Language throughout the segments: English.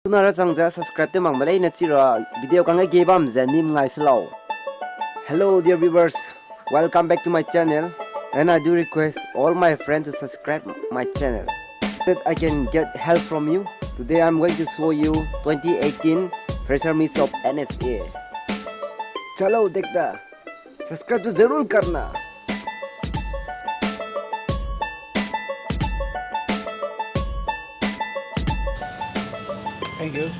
Nara sangja subscribe te mang malai na chira video kanga gebam zanim ngai slow. Hello dear viewers, welcome back to my channel, and I do request all my friends to subscribe my channel that I can get help from you. Today I'm going to show you 2018 Freshers Meet of NSA. चलो देखता, subscribe तो जरूर करना. Thank you.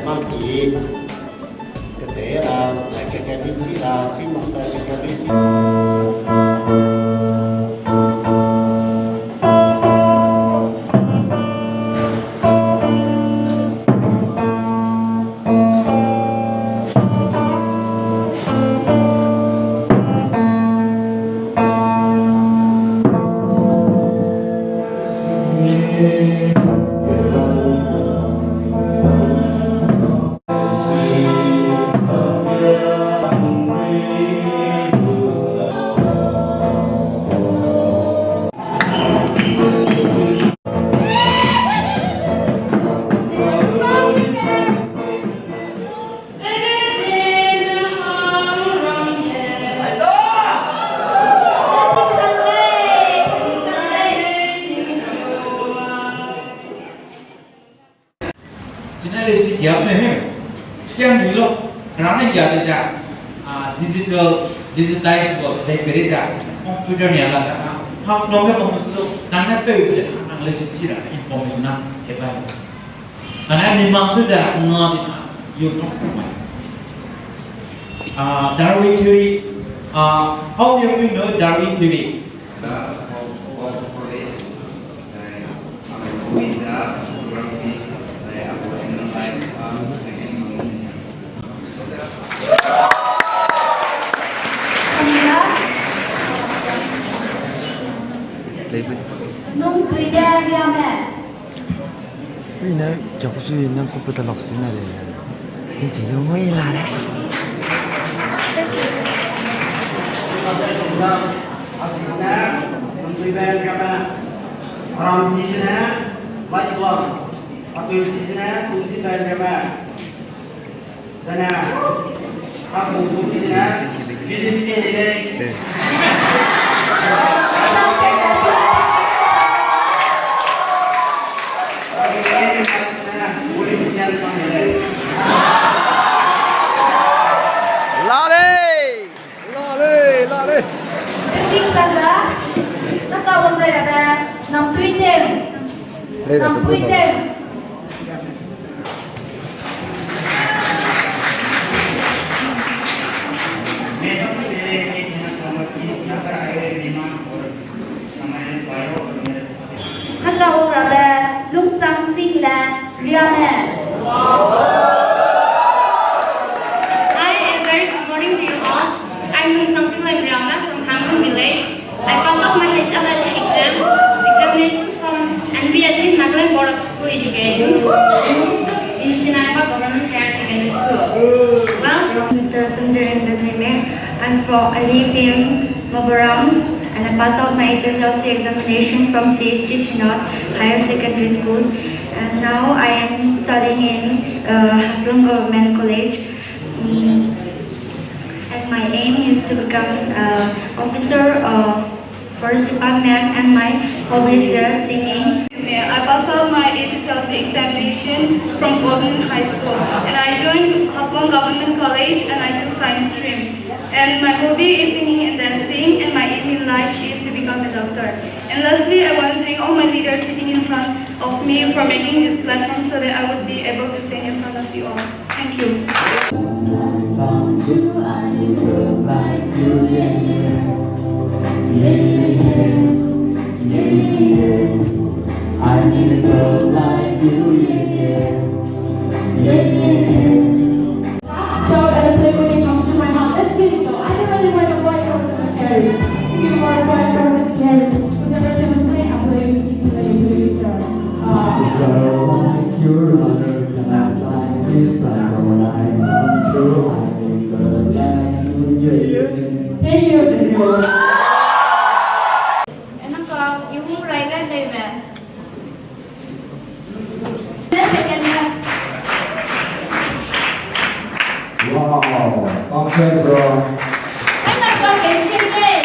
Mang chỉ thực tế là cái vị trí là chỉ một cái vị trí. Generasi kiam saya, kiam dulu, kerana jadi digitalized world, dari berita komputer ni adalah Haflong yang maksud nangnya tu nang lesi cira informasi nang hebat. Karena memang tu dah ngah you not semua. Darwin theory, how do you know Darwin theory? Nung tùy đen đeo mẹ. Vì nó chọc suy nó cũng phải lọc thế này để không chỉ có mấy là đấy. Chính xác đó. Nó câu hôm nay là nằm tuy thêm. Nằm tuy thêm. Nó câu là lúc sáng sinh là riêng mẹ. Haflong village. I passed out my HLS examinations from NBSC Naga Board of School Education in Naga Government Higher Secondary School. Well, Mr. Sundar Nazime, I live in Mabaram, and I passed out my HLC examination from CHT Chinot Higher Secondary School, and now I am studying in Haflong Government College. And my aim is to become officer of first department, and my hobbies are singing. I passed out my SSLC examination from Golden High School, and I joined Haflong Government College, and I took science stream. And my hobby is singing and dancing, and my aim in life is to become a doctor. And lastly, I want to thank all my leaders sitting in front of me for making this platform so that I would be able to sing in front of you all. Thank you. Yeah. girl like you, yeah, yeah. So the really comes to my heart. Let's give it go. I don't really want a white person carry. To give more white person carry. Because every time I play, I play music to play guitar. Girl like your mother, class like this, I know I am true. I'm a girl like you, yeah. Thank you. Thank you. Enak ibu merayakan deh, Mbak. Wow, okay, bro. Enak banget, deh.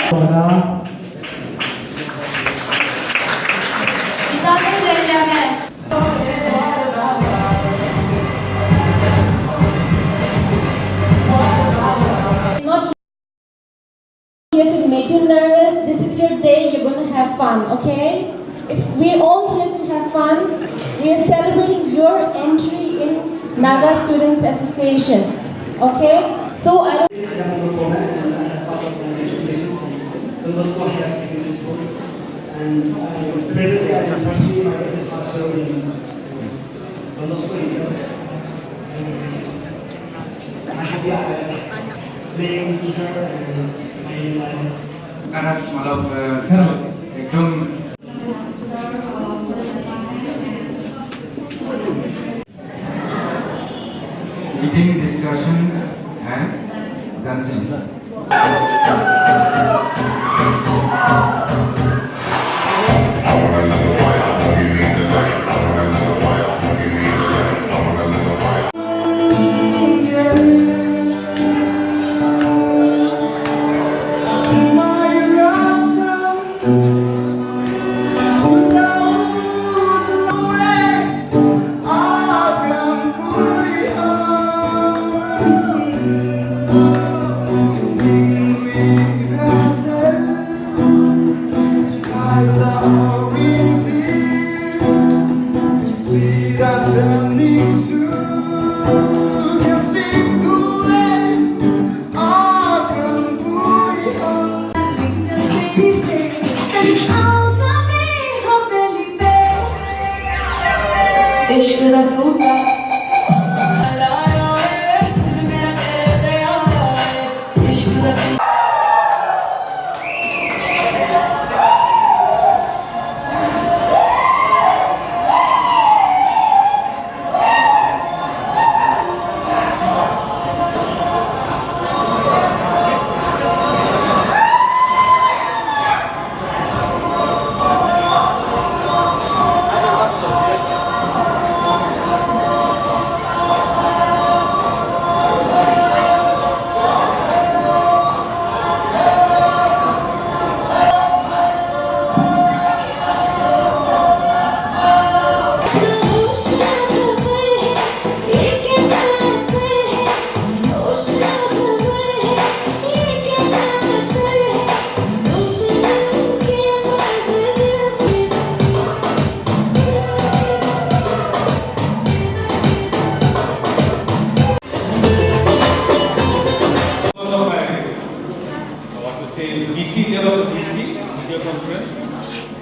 Kita pilih jangan. Not here to make you nervous. This is your day. You're gonna have fun, okay? We're all here to have fun. We are celebrating your entry in Naga Students Association, okay? So I don't. This is Haflong and I have part of my education from the Moscow Higher Secondary School. And presently I am pursuing my SS Master in the Moscow itself. And I'm happy I playing guitar and playing live. Karena malah एकदम meeting, discussion, and dancing.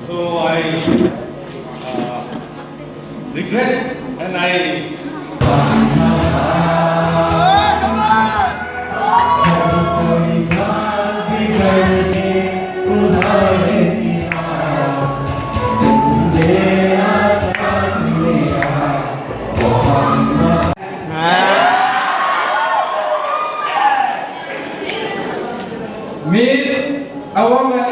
So I regret and Miss Awam and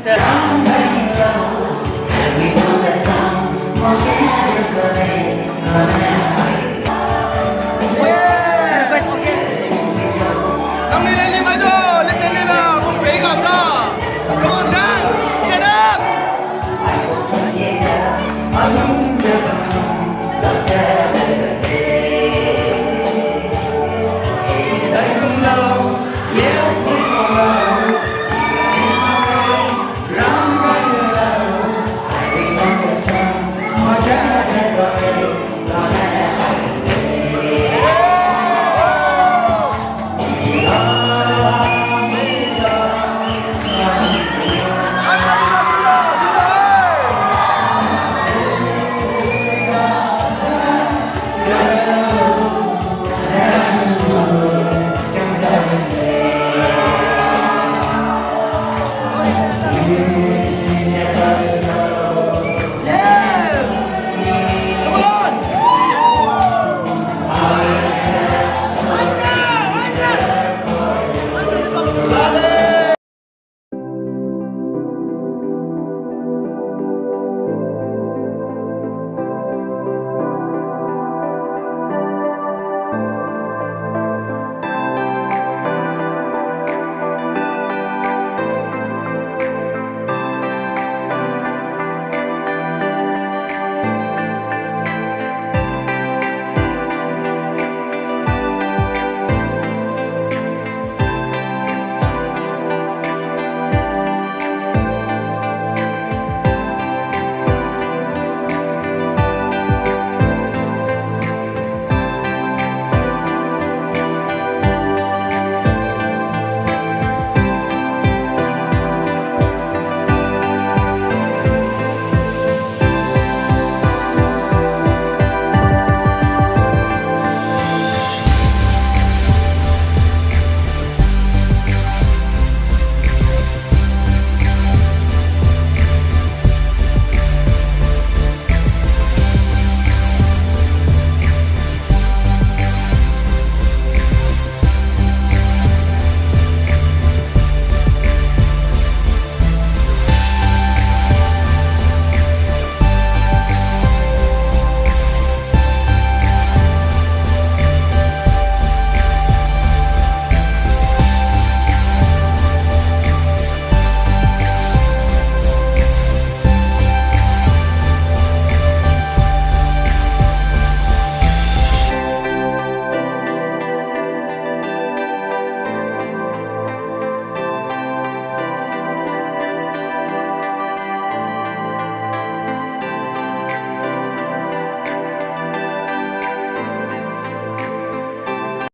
sir. We know the song,